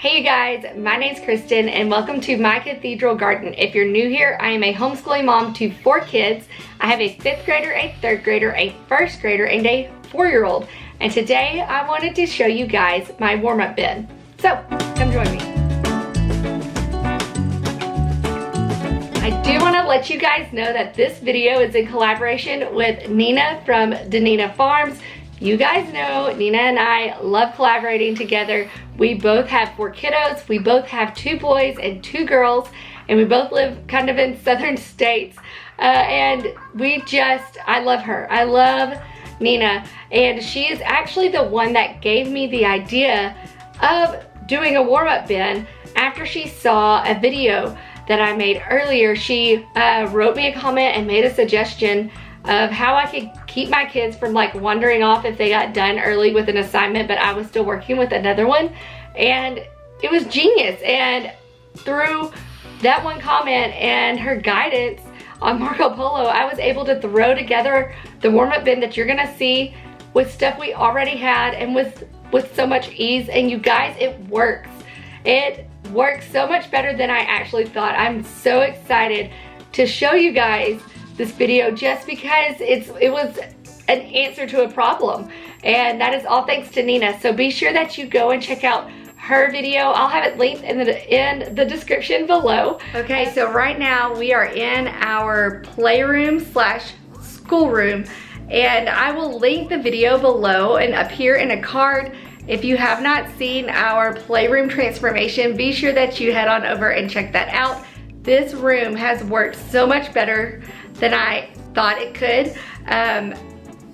Hey you guys, my name's Kristen and welcome to my cathedral garden. If you're new here, I am a homeschooling mom to 4 kids. I have a 5th grader, a 3rd grader, a 1st grader, and a 4-year-old. And today I wanted to show you guys my warm-up bin. So, come join me. I do want to let you guys know that this video is in collaboration with Nina from DaNina Farms. You guys know Nina and I love collaborating together. We both have 4 kiddos. We both have 2 boys and 2 girls, and we both live kind of in southern states. And I love her. I love Nina, and she is actually the one that gave me the idea of doing a warm-up bin after she saw a video that I made earlier. She wrote me a comment and made a suggestion of how I could keep my kids from like wandering off if they got done early with an assignment, but I was still working with another one. And it was genius. And through that one comment and her guidance on Marco Polo, I was able to throw together the warm-up bin that you're gonna see with stuff we already had and with so much ease. And you guys, it works. It works so much better than I actually thought. I'm so excited to show you guys this video just because it was an answer to a problem, and that is all thanks to Nina. So be sure that you go and check out her video. I'll have it linked in the description below. Okay, so right now we are in our playroom / schoolroom, and I will link the video below and up here in a card. If you have not seen our playroom transformation, be sure that you head on over and check that out. This room has worked so much better than I thought it could.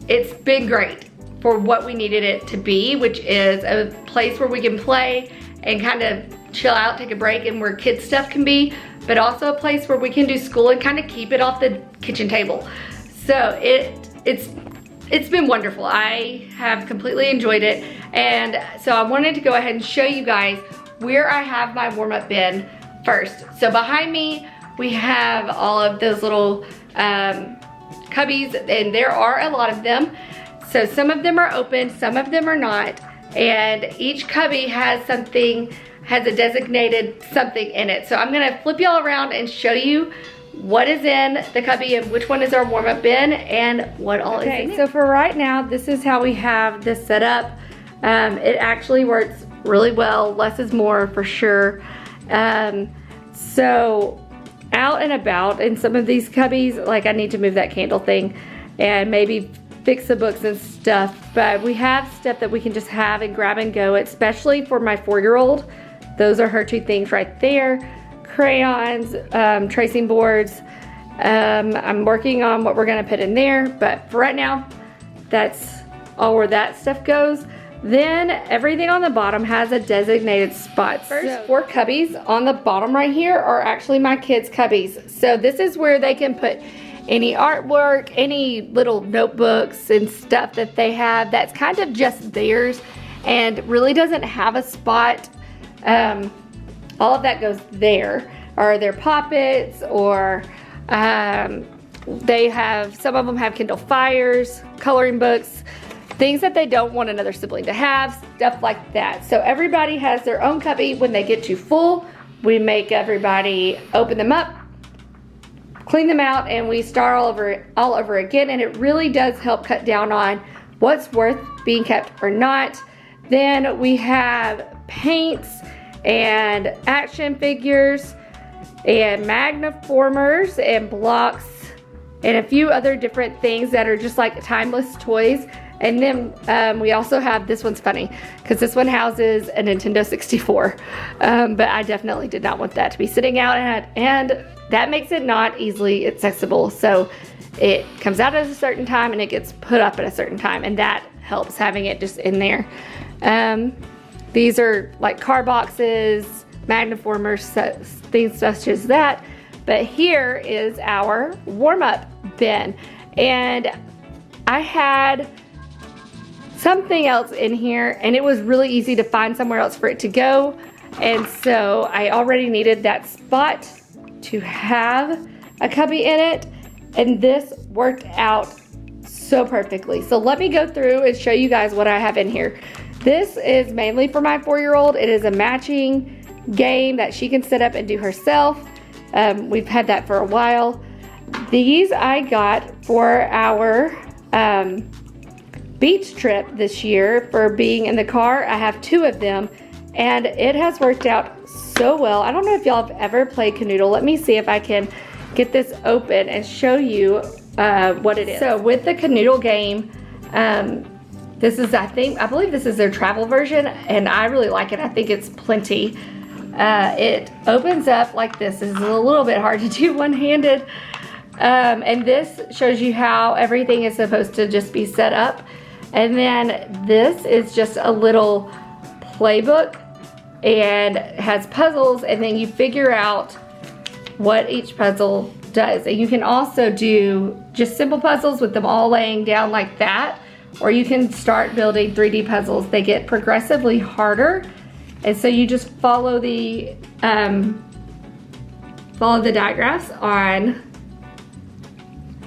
It's been great for what we needed it to be, which is a place where we can play and kind of chill out, take a break, and where kids stuff can be, but also a place where we can do school and kind of keep it off the kitchen table. So it's been wonderful. I have completely enjoyed it, and so I wanted to go ahead and show you guys where I have my warm-up bin first. So behind me we have all of those little cubbies, and there are a lot of them. So some of them are open, some of them are not, and each cubby has a designated something in it. So I'm gonna flip y'all around and show you what is in the cubby and which one is our warm-up bin and what all is in it. So for right now, this is how we have this set up. It actually works really well. Less is more for sure. So out and about in some of these cubbies, like I need to move that candle thing and maybe fix the books and stuff, but we have stuff that we can just have and grab and go, especially for my 4-year-old. Those are her 2 things right there. Crayons, tracing boards. I'm working on what we're gonna put in there, but for right now, that's all where that stuff goes. Then everything on the bottom has a designated spot. First 4 cubbies on the bottom right here are actually my kids' cubbies. So this is where they can put any artwork, any little notebooks and stuff that they have that's kind of just theirs and really doesn't have a spot. All of that goes there, or their poppets, or they have, some of them have Kindle Fires, coloring books, things that they don't want another sibling to have, stuff like that. So everybody has their own cubby. When they get too full, we make everybody open them up, clean them out, and we start all over again. And it really does help cut down on what's worth being kept or not. Then we have paints and action figures and magniformers and blocks and a few other different things that are just like timeless toys. And then we also have, this one's funny because this one houses a Nintendo 64, but I definitely did not want that to be sitting out, and that makes it not easily accessible. So it comes out at a certain time and it gets put up at a certain time, and that helps having it just in there. These are like car boxes, magniformers, things such as that. But here is our warm-up bin, and I had something else in here, and it was really easy to find somewhere else for it to go, and so I already needed that spot to have a cubby in it, and this worked out so perfectly. So let me go through and show you guys what I have in here. This is mainly for my 4-year-old. It is a matching game that she can set up and do herself. We've had that for a while. These I got for our beach trip this year for being in the car. I have 2 of them and it has worked out so well. I don't know if y'all have ever played Canoodle. Let me see if I can get this open and show you what it is. So with the Canoodle game, this is, I believe this is their travel version, and I really like it. I think it's plenty. It opens up like this. This is a little bit hard to do one-handed. And this shows you how everything is supposed to just be set up. And then this is just a little playbook and has puzzles, and then you figure out what each puzzle does. And you can also do just simple puzzles with them all laying down like that, or you can start building 3D puzzles. They get progressively harder, and so you just follow the diagrams on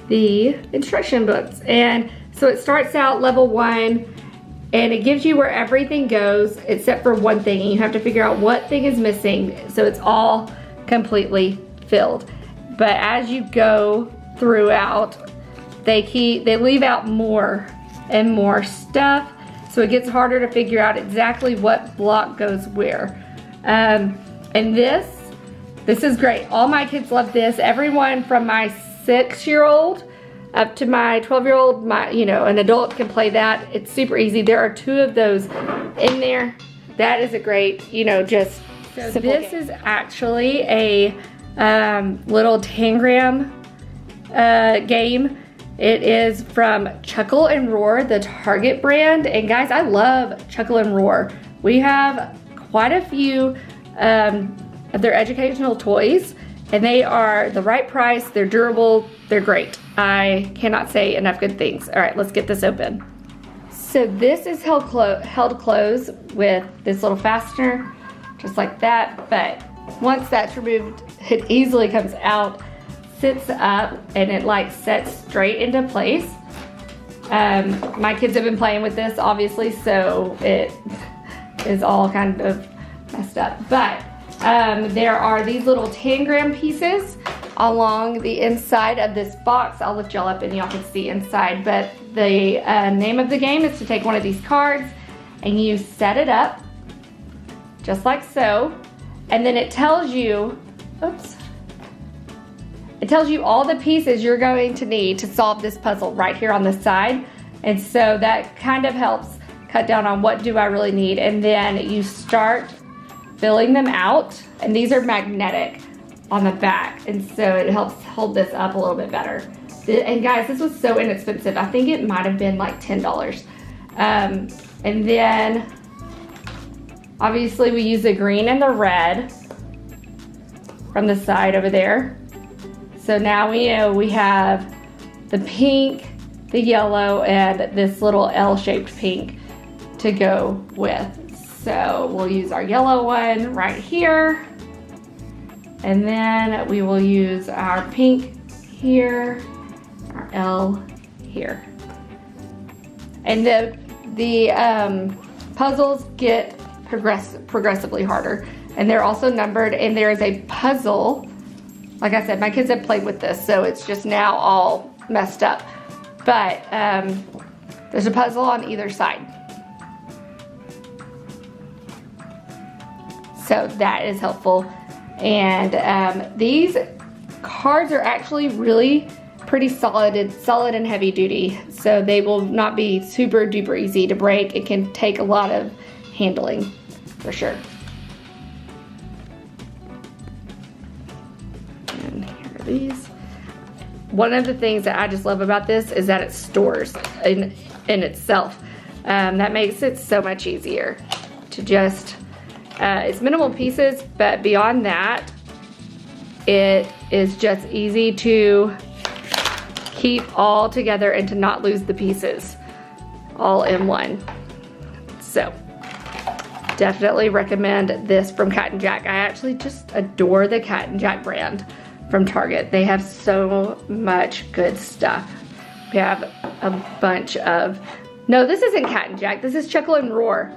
the instruction books. And so it starts out level 1, and it gives you where everything goes except for one thing, and you have to figure out what thing is missing so it's all completely filled. But as you go throughout, they leave out more and more stuff, so it gets harder to figure out exactly what block goes where. And this is great. All my kids love this. Everyone from my 6-year-old up to my 12-year-old, an adult can play that. It's super easy. There are 2 of those in there. That is a great, just simple game. This is actually a little tangram game. It is from Chuckle and Roar, the Target brand. And guys, I love Chuckle and Roar. We have quite a few of their educational toys, and they are the right price. They're durable. They're great. I cannot say enough good things. All right, let's get this open. So this is held closed with this little fastener, just like that. But once that's removed, it easily comes out, sits up, and it like sets straight into place. My kids have been playing with this, obviously, so it is all kind of messed up. But there are these little tangram pieces along the inside of this box. I'll lift y'all up and y'all can see inside. But the name of the game is to take one of these cards and you set it up just like so. And then it tells you, it tells you all the pieces you're going to need to solve this puzzle right here on the side. And so that kind of helps cut down on what do I really need. And then you start filling them out, and these are magnetic on the back, and so it helps hold this up a little bit better. And guys, this was so inexpensive. I think it might have been like $10. And then obviously we use the green and the red from the side over there. So now we know we have the pink, the yellow, and this little L-shaped pink to go with. So we'll use our yellow one right here, and then we will use our pink here, our L here. And the puzzles get progressively harder, and they're also numbered, and there is a puzzle. Like I said, my kids have played with this, so it's just now all messed up. But there's a puzzle on either side. So that is helpful. And these cards are actually really pretty solid and heavy duty. So they will not be super duper easy to break. It can take a lot of handling for sure. And here are these. One of the things that I just love about this is that it stores in itself. That makes it so much easier to just, it's minimal pieces, but beyond that, it is just easy to keep all together and to not lose the pieces all in one. So definitely recommend this from Cat and Jack. I actually just adore the Cat and Jack brand from Target. They have so much good stuff. We have a bunch of, no, this isn't Cat and Jack, this is Chuckle and Roar.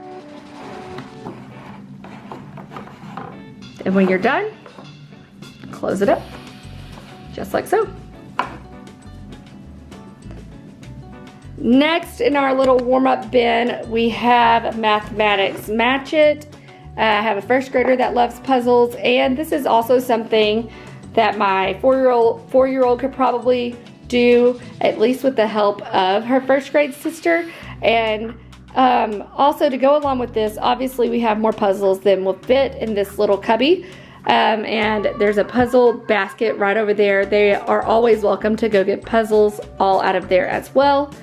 And when you're done, close it up, just like so. Next in our little warm-up bin, we have mathematics. Match It. I have a first grader that loves puzzles, and this is also something that my four-year-old could probably do, at least with the help of her first grade sister. And also to go along with this, obviously we have more puzzles than will fit in this little cubby. And there's a puzzle basket right over there. They are always welcome to go get puzzles all out of there as well.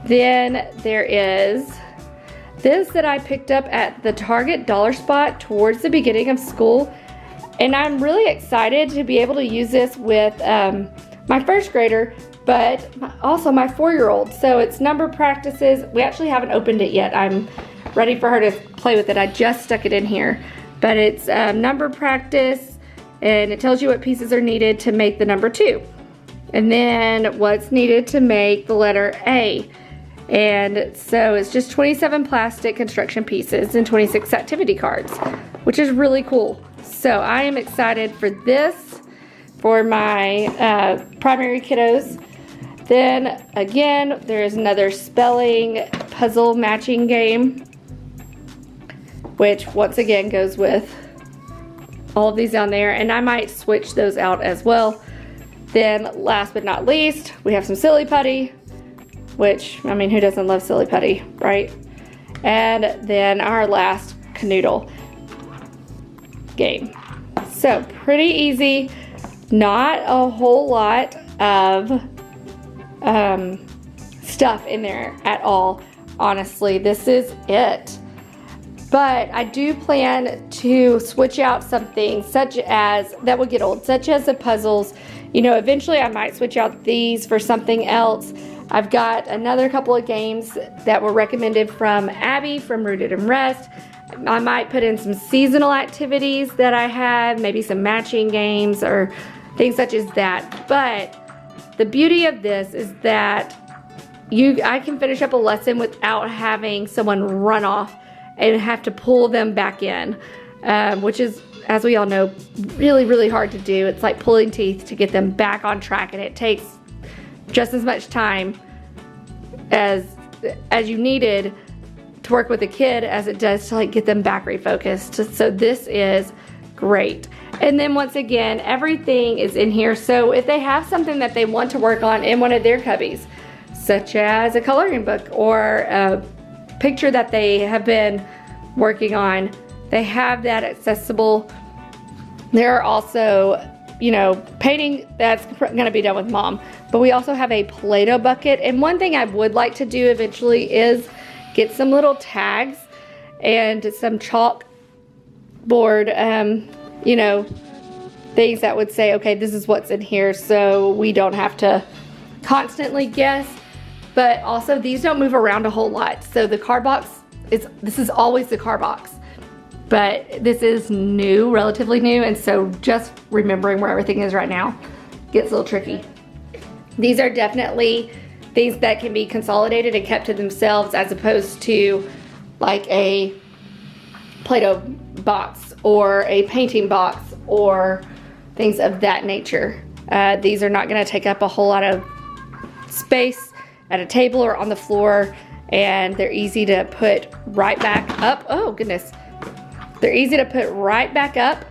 Then there is this that I picked up at the Target dollar spot towards the beginning of school. And I'm really excited to be able to use this with my first grader, but also my 4-year-old. So it's number practices. We actually haven't opened it yet. I'm ready for her to play with it. I just stuck it in here. But it's number practice, and it tells you what pieces are needed to make the number 2. And then what's needed to make the letter A. And so it's just 27 plastic construction pieces and 26 activity cards, which is really cool. So I am excited for this for my primary kiddos. Then again, there's another spelling puzzle matching game, which once again goes with all of these down there, and I might switch those out as well. Then last but not least, we have some silly putty, which, I mean, who doesn't love silly putty, right? And then our last canoodle game. So pretty easy, not a whole lot of stuff in there at all. Honestly, this is it. But I do plan to switch out something such as, that will get old, such as the puzzles. You know, eventually I might switch out these for something else. I've got another couple of games that were recommended from Abby from Rooted and Rest. I might put in some seasonal activities that I have, maybe some matching games or things such as that. But the beauty of this is that I can finish up a lesson without having someone run off and have to pull them back in, which is, as we all know, really, really hard to do. It's like pulling teeth to get them back on track, and it takes just as much time as you needed to work with a kid as it does to like get them back refocused. So this is great. And then once again, everything is in here. So if they have something that they want to work on in one of their cubbies, such as a coloring book or a picture that they have been working on, they have that accessible. There are also, you know, painting that's gonna be done with mom, but we also have a Play-Doh bucket. And one thing I would like to do eventually is get some little tags and some chalkboard, you know, things that would say, okay, this is what's in here, so we don't have to constantly guess. But also these don't move around a whole lot. So the card box, this is always the card box. But this is new, relatively new, and so just remembering where everything is right now gets a little tricky. These are definitely things that can be consolidated and kept to themselves as opposed to like a Play-Doh box or a painting box or things of that nature. These are not gonna take up a whole lot of space at a table or on the floor, and they're easy to put right back up. Oh goodness. They're easy to put right back up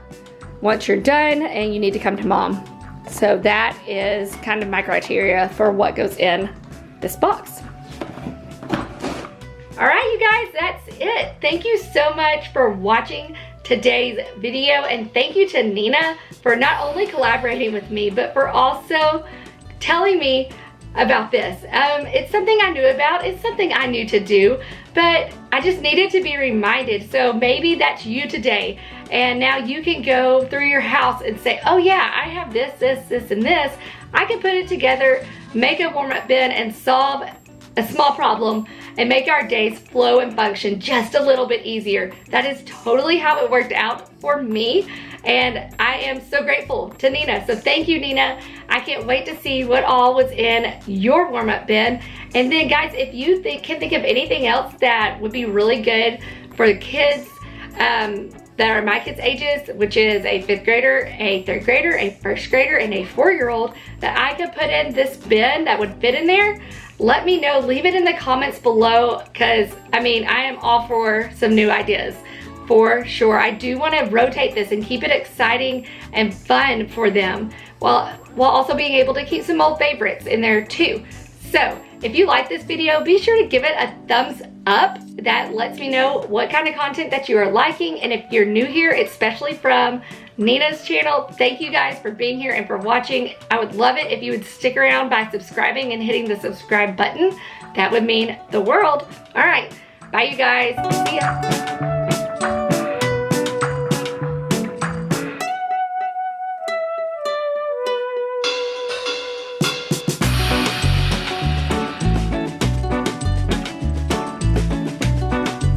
once you're done and you need to come to mom. So that is kind of my criteria for what goes in this box. All right, you guys, that's it. Thank you so much for watching today's video, and thank you to Nina for not only collaborating with me, but for also telling me about this. It's something I knew about, it's something I knew to do, but I just needed to be reminded. So maybe that's you today, and now you can go through your house and say, oh yeah, I have this, this, and this. I can put it together, make a warm-up bin, and solve a small problem and make our days flow and function just a little bit easier. That is totally how it worked out for me, and I am so grateful to Nina. So thank you, Nina. I can't wait to see what all was in your warm-up bin. And then guys, if you can think of anything else that would be really good for the kids, that are my kids' ages, which is a 5th grader, a 3rd grader, a 1st grader, and a 4-year-old that I could put in this bin that would fit in there, let me know. Leave it in the comments below, because I mean, I am all for some new ideas for sure. I do want to rotate this and keep it exciting and fun for them, while also being able to keep some old favorites in there too. So if you like this video, be sure to give it a thumbs up. That lets me know what kind of content that you are liking. And if you're new here, especially from Nina's channel, thank you guys for being here and for watching. I would love it if you would stick around by subscribing and hitting the subscribe button. That would mean the world. All right, bye you guys. See ya.